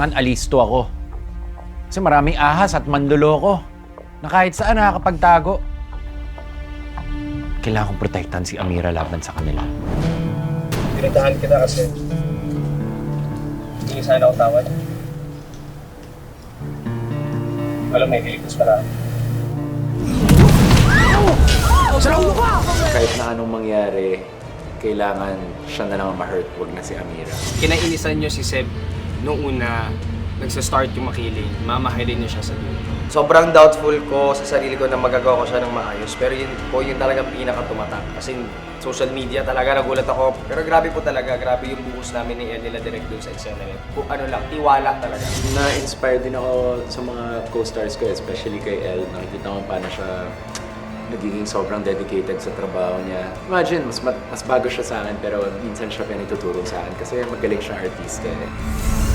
kailangan alisto ako. Kasi maraming ahas at manloloko na kahit saan nakakapagtago. Kailangan kong protektahan si Amira laban sa kanila. Pinitahan kita kasi hindi sana ako tawad. Alam, may niligtas pala. Kahit na anong mangyari, kailangan siya na lang ma-hurt, wag na si Amira. Kinainisan niyo si Seb nung una nagsa-start yung makiling, mamahalin niyo siya sa dulo. Sobrang doubtful ko sa sarili ko na magagawa ko siya ng maayos. Pero yun po yung talagang pinaka-tumatak. Kasi social media talaga, nagulat ako. Pero grabe po talaga, grabe yung buhos namin ni Ed nila direct doon sa eksena yun. Kung ano lang, tiwala talaga. Na-inspire din ako sa mga co-stars ko, especially kay Elle. Nakikita ko paano siya nagiging sobrang dedicated sa trabaho niya. Imagine, mas bago siya sa akin, pero minsan siya pinagtuturo sa akin kasi magaling siya artista eh.